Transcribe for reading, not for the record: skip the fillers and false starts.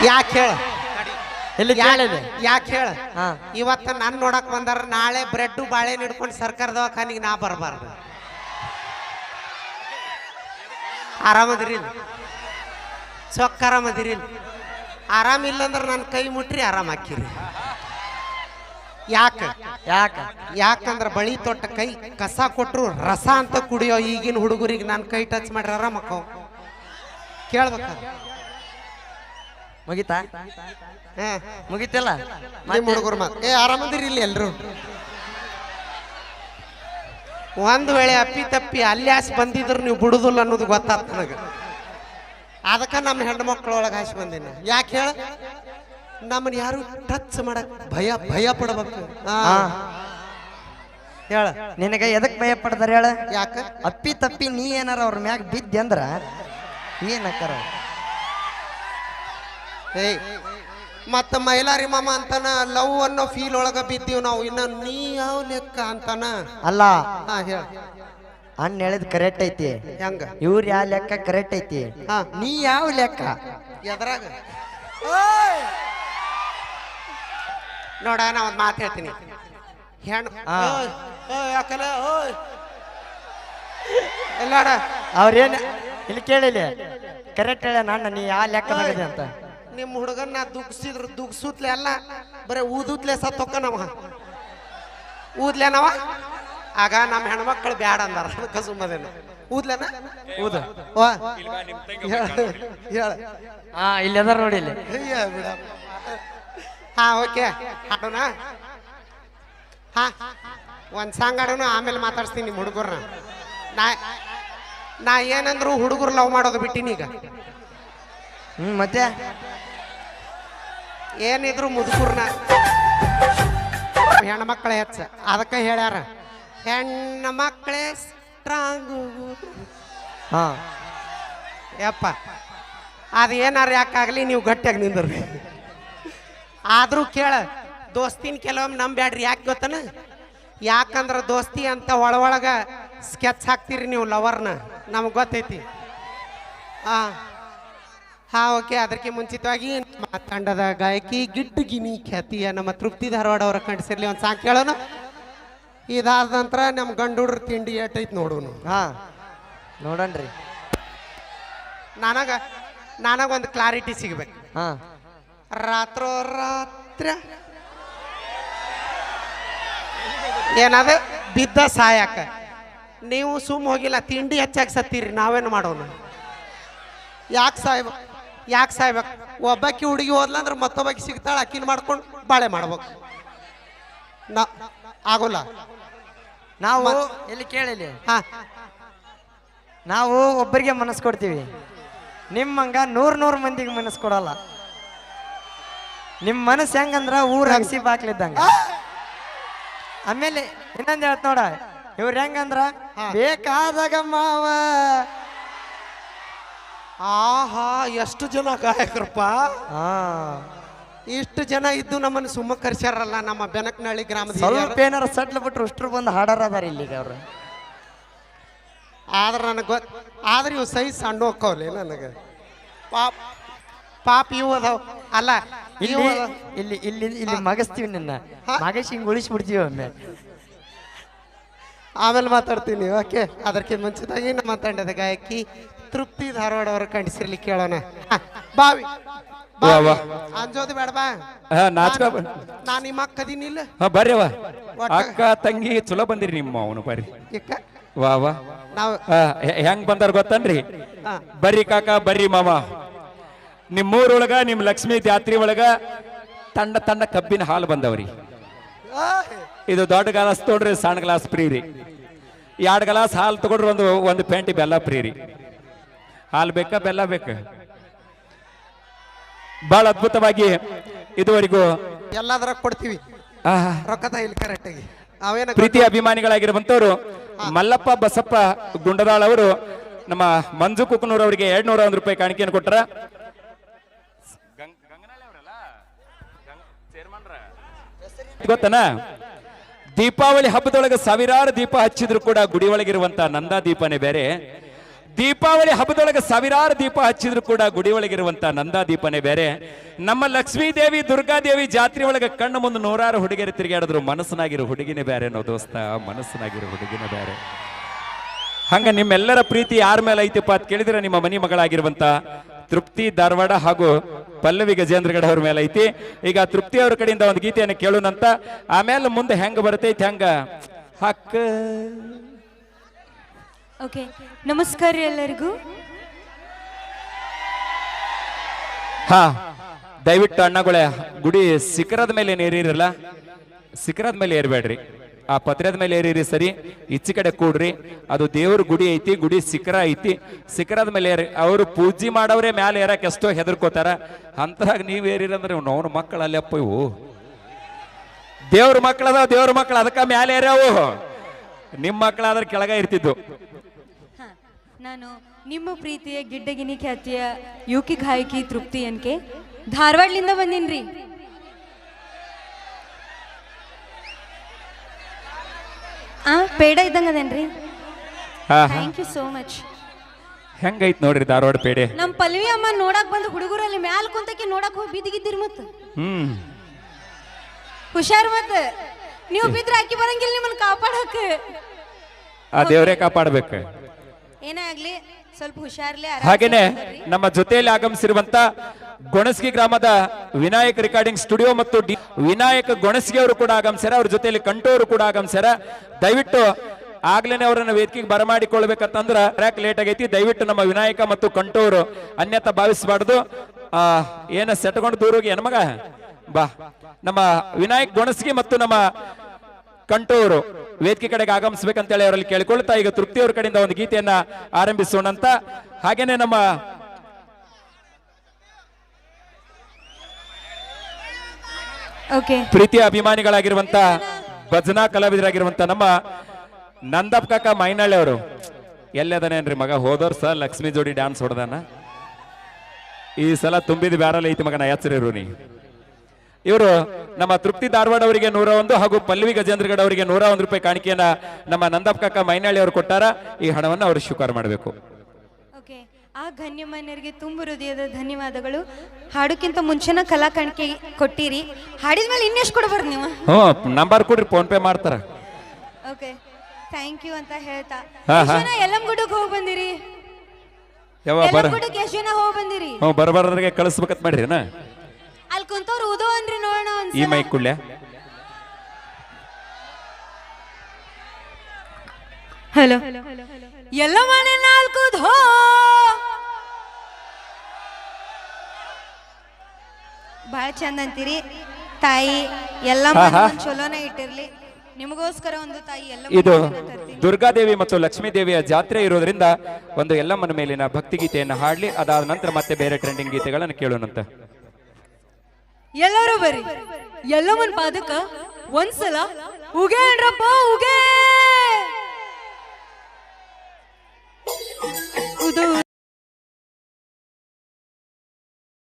ಯಾಕೆ ಹೇಳ ಇಲ್ಲಿ ಕೇಳಿದೆ ಯಾಕೆ ಹೇಳ ಇವತ್ತ ನಾನು ನೋಡಕ್ ಬಂದಾರ ನಾಳೆ ಬ್ರೆಡ್ ಬಾಳೆ ಹಿಡ್ಕೊಂಡು ಸರ್ಕಾರ ದವಾಖಾನಿಗೆ ನಾ ಬರಬಾರ್ದು ಆರಾಮದಿರಿ ಸೊಕ್ಕ ಆರಾಮದಿರಿ ಆರಾಮಿಲ್ಲ ಅಂದ್ರೆ ನನ್ನ ಕೈ ಮುಟ್ರಿ ಆರಾಮ ಹಾಕಿರಿ ಯಾಕ ಯಾಕ ಯಾಕಂದ್ರ ಬಳಿ ತೊಟ್ಟ ಕೈ ಕಸ ಕೊಟ್ರು ರಸ ಅಂತ ಕುಡಿಯೋ ಈಗಿನ ಹುಡುಗರಿಗೆ ನಾನು ಕೈ ಟಚ್ ಮಾಡ್ರಿ ಆರಾಮಕ್ಕ ಕೇಳ್ಬೇಕ ಮುಗಿತಾ ಮುಗಿತಿಲ್ಲ ನಿಮ್ಮ ಹುಡುಗರು ಮಾತು ಆರಾಮದಿರಿ ಇಲ್ಲಿ ಎಲ್ರು ಒಂದು ವೇಳೆ ಅಪ್ಪಿ ತಪ್ಪಿ ಅಲ್ಯಾಸ್ ಬಂದಿದ್ರು ನೀವು ಬಿಡುದಿಲ್ಲ ಅನ್ನೋದು ಗೊತ್ತಾಗ್ತ ನನಗೆ ಅದಕ್ಕೆ ನಮ್ಮ ಹೆಣ್ಣು ಮಕ್ಕಳೊಳಗೆ ಹಾಸಿ ಬಂದಿನ ಯಾಕೆ ಹೇಳ ನಮ್ಮನ್ನ ಯಾರು ಟಚ್ ಮಾಡಕ್ ಭಯ ಪಡ್ಬೇಕು ಹೇಳ ನಿನಗೆ ಎದಕ್ ಭಯ ಪಡ್ತಾರ ಹೇಳ ಯಾಕ ಅಪ್ಪಿ ತಪ್ಪಿ ನೀ ಏನಾರ ಅವ್ರ ಮ್ಯಾಗ ಬಿದ್ದಿ ಅಂದ್ರ ಏನಕ್ಕಾರ ಏಯ್ ಮತ್ತ ಮೈಲಾರಿ ಮಾಮ ಅಂತಾನ ಲವ್ ಅನ್ನೋ ಫೀಲ್ ಒಳಗ ಬಿದ್ದೀವಿ ನಾವು ಇನ್ನ ನೀ ಯಾವ ಲೆಕ್ಕ ಅಂತಾನ ಅಲ್ಲ ಹೇಳ ಅಣ್ಣ ಹೇಳಿದ್ ಕರೆಕ್ಟ್ ಐತಿ ಹೆಂಗ ಇವ್ರ ಯಾವ ಲೆಕ್ಕ ಕರೆಕ್ಟ್ ಐತಿ ನೀ ಯಾವ ಲೆಕ್ಕ ಎದ್ರಾಗ ನೋಡ ನಾ ಒಂದ್ ಮಾತು ಹೇಳ್ತೀನಿ ಹೆಣ್ಣು ಯಾಕಲ್ಲ ಎಲ್ಲಾಡ ಅವ್ರೇನ್ ಇಲ್ಲಿ ಕೇಳಿಲ್ಲ ಕರೆಕ್ಟ್ ಹೇಳ ಅಣ್ಣ ನೀ ಯಾವ ಲೆಕ್ಕದಾಗದೆ ಅಂತ ನಿಮ್ಮ ಹುಡುಗನ್ನ ದುಗ್ಸಿದ್ರು ದುಗ್ಸುತ್ಲೆ ಅಲ್ಲ ಬರೀ ಊದುತ್ಲೆ ಸತ್ತೊಕ್ಕ ನವ ಊದ್ಲೇನವ ಆಗ ನಮ್ಮ ಹೆಣ್ಮಕ್ಳು ಬ್ಯಾಡ ಅಂದಾರ ಅದಕ್ಕೆ ಸುಮ್ಮದೇನು ಊದ್ಲೇನ ಊದ ಹೇಳ ಇಲ್ಲಿ ಅದಾರ ನೋಡಿ ಇಲ್ಲಿ ಹಾ ಓಕೆ ಹಾಡೋಣ ಹಾ ಒಂದ್ ಸಾಂಗ್ ಆಡೋಣ ಆಮೇಲೆ ಮಾತಾಡ್ಸ್ತೀನಿ ನಿಮ್ಮ ಹುಡುಗರ್ನ ನಾ ಏನಂದ್ರು ಹುಡುಗರು ಲವ್ ಮಾಡೋದು ಬಿಟ್ಟಿನಿ ಈಗ ಮತ್ತೆ ಏನಿದ್ರು ಮುದುಕುರ್ನ ಹೆಣ್ಮಕ್ಳ ಹೆಚ್ಚ ಅದಕ್ಕೆ ಹೇಳ್ಯಾರ ಹೆಣ್ಣ ಮಕ್ಕಳೇ ಸ್ಟ್ರಾಂಗು ಯಪ್ಪ ಅದು ಏನಾರ ಯಾಕಾಗ್ಲಿ ನೀವು ಗಟ್ಟಿಯಾಗಿ ನಿಂದ್ರಿ ಆದ್ರೂ ಕೇಳ ದೋಸ್ತಿನ ಕೆಲವೊಮ್ಮೆ ನಂಬ್ಯಾಡ್ರಿ ಯಾಕೆ ಗೊತ್ತನ ಯಾಕಂದ್ರ ದೋಸ್ತಿ ಅಂತ ಒಳಗ ಸ್ಕೆಚ್ ಹಾಕ್ತೀರಿ ನೀವು ಲವರ್ನ ನಮ್ಗೆ ಗೊತ್ತೈತಿ ಹಾ ಓಕೆ ಅದಕ್ಕೆ ಮುಂಚಿತವಾಗಿ ತಂಡದ ಗಾಯಕಿ ಗಿಡ್ಡಗಿನಿ ಖ್ಯಾತಿಯ ನಮ್ಮ ತೃಪ್ತಿ ಧಾರವಾಡ ಅವರ ಕಂಡಿಸಿರ್ಲಿ ಒಂದು ಸಾಂಗ್ ಕೇಳೋಣ ಇದಾದ ನಂತರ ನಮ್ಮ ಗಂಡು ಹುಡ್ರ ತಿಂಡಿ ಏಟೈತಿ ನೋಡೋನು ನೋಡಣ್ರಿ ನನಗೊಂದು ಕ್ಲಾರಿಟಿ ಸಿಗ್ಬೇಕು ರಾತ್ರೋರಾತ್ರ ಏನದ ಬಿದ್ದ ಸಾಯಕ ನೀವು ಸುಮ್ಮ ಹೋಗಿಲ್ಲ ತಿಂಡಿ ಹೆಚ್ಚಾಗಿ ಸತ್ತೀರಿ ನಾವೇನು ಮಾಡೋಣ ಯಾಕೆ ಸಾಯ್ಬೇಕು ಒಬ್ಬಾಕಿ ಹುಡುಗಿ ಹೋದ್ಲಂದ್ರೆ ಮತ್ತೊಬ್ಬಾಕಿ ಸಿಗ್ತಾಳೆ ಅಕ್ಕಿನ ಮಾಡ್ಕೊಂಡು ಬಾಳೆ ಮಾಡ್ಬೇಕು ಆಗೋಲ್ಲ ನಾವು ಇಲ್ಲಿ ಕೇಳಿಲಿ ನಾವು ಒಬ್ಬರಿಗೆ ಮನಸ್ಸು ಕೊಡ್ತೀವಿ ನಿಮ್ಮಂಗ ನೂರ್ ಮಂದಿಗೆ ಮನಸ್ಸು ಕೊಡಲ್ಲ ನಿಮ್ಮ ಮನಸ್ಸು ಹೆಂಗಂದ್ರ ಊರ್ ಹಂಗಸಿ ಬಾಕ್ಲಿದ್ದಂಗ ಆಮೇಲೆ ಇನ್ನೊಂದ್ ಹೇಳ್ತ ನೋಡ ಇವ್ರ ಹೆಂಗಂದ್ರ ಬೇಕಾದಾಗ ಮಾವ ಆಹಾ ಎಷ್ಟು ಜನ ಗಾಯಕರಪ್ಪ ಇಷ್ಟು ಜನ ಇದ್ದು ನಮ್ಮನ್ನು ಸುಮ್ಮ ಕರ್ಸ್ಯಾರಲ್ಲ ನಮ್ಮ ಬೆನಕನಹಳ್ಳಿ ಗ್ರಾಮದ ಸ್ವಲ್ಪ ಏನಾರ ಸಟ್ಲ ಬಿಟ್ರು ಅಷ್ಟ್ರು ಬಂದು ಹಾಡಾರ ಅದಾರ ಇಲ್ಲಿಗೆ ಅವ್ರು ಆದ್ರೆ ನನಗೆ ಆದ್ರೆ ಇವು ಸೈಜ್ ಸಣ್ಣ ಹೋಕ್ಕವ್ಲಿ ನನಗೆ ಪಾಪ ಇವು ಅದಾವ ಅಲ್ಲ ಇಲ್ಲಿ ಇಲ್ಲಿ ಇಲ್ಲಿ ಇಲ್ಲಿ ಮಗಸ್ತೀವಿ ನಿನ್ನ ಮಗಸಿ ಹಿಂಗ್ ಉಳಿಸ್ಬಿಡ್ತೀವಿ ಒಮ್ಮೆ ಆಮೇಲೆ ಮಾತಾಡ್ತೀನಿ ಓಕೆ ಅದಕ್ಕಿಂತ ಮುಂಚಿತಾಗಿ ನಮ್ಮ ತಂಡದ ಗಾಯಕಿ ತೃಪ್ತಿ ಧಾರವಾಡ ಅವರ ಕಂಡಿಸಿರ್ಲಿ ಕೇಳೋಣ ಬಾವಿ ಅಂಜೋದು ಬೇಡ ಬಾ ನಾ ನಿಮ್ಮ ಅಕ್ಕ ಅದೀನಿ ಇಲ್ಲ ಬರ್ರಿವ ಅಕ್ಕ ತಂಗಿ ಚಲೋ ಬಂದಿರಿ ನಿಮ್ಮ ಅವನು ಬರ್ರಿ ವಾ ವಾ ಹೆಂಗ್ ಬಂದಾರ ಗೊತ್ತನ್ರಿ ಬರ್ರಿ ಕಾಕ ಬರ್ರಿ ಮಾಮ ನಿಮ್ಮೂರೊಳಗ ನಿಮ್ ಲಕ್ಷ್ಮೀ ಜಾತ್ರಿ ಒಳಗ ತಂಡ ಕಬ್ಬಿನ ಹಾಲು ಬಂದವ್ರಿ ಇದು ದೊಡ್ಡ ಗ್ಲಾಸ್ ತೊಡ್ರಿ ಸಣ್ಣ ಗ್ಲಾಸ್ ಫ್ರೀ ರೀ 2 ಗ್ಲಾಸ್ ಹಾಲು ತಗೊಂಡ್ರಿ ಒಂದು ಪೆಂಟಿ ಬೆಲ್ಲ ಫ್ರೀ ರೀ ಹಾಲು ಬೇಕಾ ಬೆಲ್ಲ ಬೇಕಾ ಬಹಳ ಅದ್ಭುತವಾಗಿ ಇದುವರೆಗೂ ಎಲ್ಲಾದ್ರಾಗ ಕೊಡ್ತೀವಿ ರೊಕ್ಕದ ಇಲ್ಲಿ ಕರೆಕ್ಟ್ ಆಗಿ ಪ್ರೀತಿ ಅಭಿಮಾನಿಗಳಾಗಿರುವಂತವ್ರು ಮಲ್ಲಪ್ಪ ಬಸಪ್ಪ ಗುಂಡದಾಳ್ ಅವರು ನಮ್ಮ ಮಂಜು ಕುಕ್ನೂರ್ ಅವರಿಗೆ 201 ರೂಪಾಯಿ ಕಾಣಿಕೆಯನ್ನು ಕೊಟ್ರ ಗೊತ್ತನ ದೀಪಾವಳಿ ಹಬ್ಬದೊಳಗೆ ಸಾವಿರಾರು ದೀಪ ಹಚ್ಚಿದ್ರು ಕೂಡ ಗುಡಿ ಒಳಗಿರುವಂತ ನಂದಾ ದೀಪನೇ ಬೇರೆ ದೀಪಾವಳಿ ಹಬ್ಬದೊಳಗೆ ಸಾವಿರಾರು ದೀಪ ಹಚ್ಚಿದ್ರು ಕೂಡ ಗುಡಿ ಒಳಗಿರುವಂತ ನಂದಾ ದೀಪನೇ ಬೇರೆ. ನಮ್ಮ ಲಕ್ಷ್ಮೀ ದೇವಿ ದುರ್ಗಾದೇವಿ ಜಾತ್ರೆ ಒಳಗೆ ಕಣ್ಣು ಮುಂದೆ ನೂರಾರು ಹುಡುಗಿಯರು ತಿರುಗಾಡಿದ್ರು ಮನಸ್ಸನಾಗಿರೋ ಹುಡುಗಿನೇ ಬೇರೆ ಅನ್ನೋ ದೋಸ್ತ, ಮನಸ್ಸನಾಗಿರೋ ಹುಡುಗಿನೇ ಬೇರೆ. ಹಂಗ ನಿಮ್ಮೆಲ್ಲರ ಪ್ರೀತಿ ಯಾರ ಮೇಲೆ ಐತಿಪ್ಪ ಅಂತ ಕೇಳಿದ್ರೆ ನಿಮ್ಮ ಮನಿ ಮಗಳಾಗಿರುವಂತ ತೃಪ್ತಿ ಧಾರವಾಡ ಹಾಗೂ ಪಲ್ಲವಿ ಗಜೇಂದ್ರಗಡ ಅವ್ರ ಮೇಲೆ ಐತಿ. ಈಗ ತೃಪ್ತಿ ಅವ್ರ ಕಡೆಯಿಂದ ಒಂದು ಗೀತೆಯನ್ನು ಕೇಳೋಣಂತ, ಆಮೇಲೆ ಮುಂದೆ ಹೆಂಗ ಬರ್ತೈತಿ ಹಂಗ ಹಕ್ಕ. ಓಕೆ, ನಮಸ್ಕಾರ ಎಲ್ಲರಿಗೂ. ಹಾ, ದಯವಿಟ್ಟು ಅಣ್ಣಗಳೇ ಗುಡಿ ಶಿಖರದ ಮೇಲೆ ಏರಿರಲ್ಲ, ಶಿಖರದ ಮೇಲೆ ಏರ್ಬೇಡ್ರಿ, ಆ ಪತ್ರದ ಮೇಲೆ ಏರಿರಿ. ಸರಿ, ಈಚೆ ಕಡೆ ಕೂಡ್ರಿ. ಅದು ದೇವ್ರ ಗುಡಿ ಐತಿ, ಗುಡಿ ಶಿಖರ ಐತಿ, ಶಿಖರದ ಮೇಲೆ ಏರಿ. ಅವರು ಪೂಜೆ ಮಾಡವ್ರೆ ಮ್ಯಾಲೆ ಏರಕ್ಕೆ ಎಷ್ಟೋ ಹೆದರ್ಕೋತಾರ. ಅಂತರಾಗ ನೀವ್ ಏರಿರಂದ್ರೆ ನೋವು ಮಕ್ಕಳಲ್ಲಪ್ಪ ಇವು ದೇವ್ರ ಮಕ್ಕಳದ, ದೇವ್ರ ಮಕ್ಕಳು ಅದಕ್ಕ ಮ್ಯಾಲೆ ಏರ್ಯಾವು. ನಿಮ್ಮ ಮಕ್ಕಳಾದ್ರೆ ಕೆಳಗ ಇರ್ತಿದ್ದು. ನಾನು ನಿಮ್ಮ ಪ್ರೀತಿಯ ಗಿಡ್ಡಗಿನಿ ಖ್ಯಾತಿಯ ಯುಕಿ ಗಾಯಕಿ ತೃಪ್ತಿ ಅನ್ಕೆ ಧಾರವಾಡಲಿಂದ ಬಂದಿನ್ರಿ. ಪೇಡ ಇದ್ದಂಗ ಅದೇನ್ರಿ. Thank you so much. ಹೆಂಗೈತ್ ನೋಡ್ರಿ ಧಾರವಾಡ ಪೇಡೆ. ನಮ್ ಪಲ್ವಿ ಅಮ್ಮ ನೋಡಕ್ ಬಂದು ಹುಡುಗರಲ್ಲಿ ಮ್ಯಾಲ್ ಕುಂತಕ್ಕೆ ನೋಡಕ್ ಹೋಗಿ ಬಿದ್ದಿಗಿದ್ದೀರಿ ಮತ್ತ. ಹುಷಾರ್ ಮತ್ತ ನೀವು ಬಿದ್ರೆ ಅಕ್ಕಿ ಬರಂಗಿಲ್ಲ ನಿಮ್ಮನ್ನ ಕಾಪಾಡಕ್. ಆ ದೇವರೇ ಕಾಪಾಡ್ಬೇಕು. ಏನೇ ಆಗ್ಲಿ ಸ್ವಲ್ಪ ಹುಷಾರ್ಲಿ. ಹಾಗೇನೆ ನಮ್ಮ ಜೊತೆಯಲ್ಲಿ ಆಗಮಿಸಿರುವಂತ ಗೊಣಸ್ಗಿ ಗ್ರಾಮದ ವಿನಾಯಕ್ ರೆಕಾರ್ಡಿಂಗ್ ಸ್ಟುಡಿಯೋ ಮತ್ತು ವಿನಾಯಕ್ ಗೊಣಸ್ಗಿ ಅವರು ಕೂಡ ಆಗಮಿಸ್ಯಾರ. ಅವ್ರ ಜೊತೆಯಲ್ಲಿ ಕಂಟೋರು ಕೂಡ ಆಗಮಿಸ್ಯಾರ. ದಯವಿಟ್ಟು ಆಗ್ಲೇನೆ ಅವರನ್ನ ವೇದಿಕೆಗೆ ಬರಮಾಡಿಕೊಳ್ಬೇಕಂತಂದ್ರ ಟ್ರ್ಯಾಕ್ ಲೇಟ್ ಆಗೈತಿ. ದಯವಿಟ್ಟು ನಮ್ಮ ವಿನಾಯಕ ಮತ್ತು ಕಂಟೋರು ಅನ್ಯತಾ ಭಾವಿಸಬಾರ್ದು. ಏನ ಸೆಟ್ಕೊಂಡು ದೂರೋಗಿ ಹೆಣ್ಮಗ ಬಾ. ನಮ್ಮ ವಿನಾಯಕ್ ಗೊಣಸ್ಗಿ ಮತ್ತು ನಮ್ಮ ಕಂಟೋರು ವೇದಿಕೆ ಕಡೆಗೆ ಆಗಮಿಸ್ಬೇಕಂತೇಳಿ ಅವರಲ್ಲಿ ಕೇಳಿಕೊಳ್ತಾ ಈಗ ತೃಪ್ತಿ ಅವ್ರ ಕಡೆಯಿಂದ ಒಂದು ಗೀತೆಯನ್ನ ಆರಂಭಿಸೋಣಂತ. ಹಾಗೇನೆ ನಮ್ಮ ಪ್ರೀತಿಯ ಅಭಿಮಾನಿಗಳಾಗಿರುವಂತ ಭಜನಾ ಕಲಾವಿದರಾಗಿರುವಂತ ನಮ್ಮ ನಂದಪ್ಪ ಕಾಕ ಮೈನಾಳೆ ಅವರು ಎಲ್ಲದನೇನ್ರಿ ಮಗ. ಹೋದವ್ರ ಸಲ ಲಕ್ಷ್ಮಿ ಜೋಡಿ ಡ್ಯಾನ್ಸ್ ಹೊಡೆದಾನ, ಈ ಸಲ ತುಂಬಿದ ಬ್ಯಾರಲ್ ಐತಿ ಮಗನ ಎಚ್ಚರಿರು ನೀ. ಇವರು ನಮ್ಮ ತೃಪ್ತಿ ಧಾರವಾಡ ಅವರಿಗೆ 101 ಹಾಗೂ ಪಲ್ಲವಿ ಗಜೇಂದ್ರಗಡ ಅವರಿಗೆ 101 ರೂಪಾಯಿ ಕಾಣಿಕೆಯನ್ನ ನಮ್ಮ ನಂದಪ್ಪ ಕಾಕ ಮೈನಾಳಿ ಅವರು ಕೊಟ್ಟಾರ. ಈ ಹಣವನ್ನು ಅವರು ಸ್ವೀಕಾರ ಮಾಡಬೇಕು. ಓಕೆ, ಆ ಗಣ್ಯಮಾನ್ಯರಿಗೆ ತುಂಬ ಹೃದಯದ ಧನ್ಯವಾದಗಳು. ಹಾಡೋಕ್ಕಿಂತ ಮುಂಚೆನ ಕಲಾ ಕಾಣಿಕೆ ಕೊಟ್ಟಿರಿ, ಹಾಡಿದ್ಮೇಲೆ ಇನ್ನೆಷ್ಟು ಕೊಡಬಾರ್ದು ನೀವು. ನಂಬರ್ ಕೊಡ್ರಿ, ಫೋನ್ ಪೇ ಮಾಡ್ತಾರ. ಓಕೆ, ಥ್ಯಾಂಕ್ ಯು ಅಂತ ಹೇಳ್ತಾ ಗುಡ್ಡಕ್ಕೆ ಹೋಗಿ ಬಂದಿರಿ. ಗುಡ್ಡಕ್ಕೆ ಎಷ್ಟು ಜನ ಹೋಗಿ ಬಂದಿರಿ? ಬರಬಾರ್ದ್ರಿಗೆ ಕಳಿಸ್ಬೇಕಂತ ಮಾಡ್ರಿ. ಅಲ್ಲಿ ಕುಂತವ್ರು ಉದೋ ಅನ್ರಿ ನೋಡೋಣ. ಈ ಮೈಕ್ ಕುಳ್ಳ ಹಲೋ, ಎಲ್ಲ ಮನೆ 4 ಧೋ ಬಹಳ ಚಂದ ಅಂತೀರಿ. ತಾಯಿ ಎಲ್ಲ ಚಲೋನ ಇಟ್ಟಿರ್ಲಿ. ನಿಮಗೋಸ್ಕರ ಒಂದು ತಾಯಿ ಎಲ್ಲ. ಇದು ದುರ್ಗಾದೇವಿ ಮತ್ತು ಲಕ್ಷ್ಮೀ ದೇವಿಯ ಜಾತ್ರೆ ಇರೋದ್ರಿಂದ ಒಂದು ಎಲ್ಲಮ್ಮನ ಮೇಲಿನ ಭಕ್ತಿ ಗೀತೆಯನ್ನು ಹಾಡ್ಲಿ. ಅದಾದ ನಂತರ ಮತ್ತೆ ಬೇರೆ ಟ್ರೆಂಡಿಂಗ್ ಗೀತೆಗಳನ್ನು ಕೇಳೋಣಂತ. ಎಲ್ಲರೂ ಬರ್ರಿ, ಎಲ್ಲಮ್ಮನ ಪಾದಕ್ಕ ಒಂದ್ಸಲ ಉಗೇನ್ರಪ್ಪ ಉಗೇ.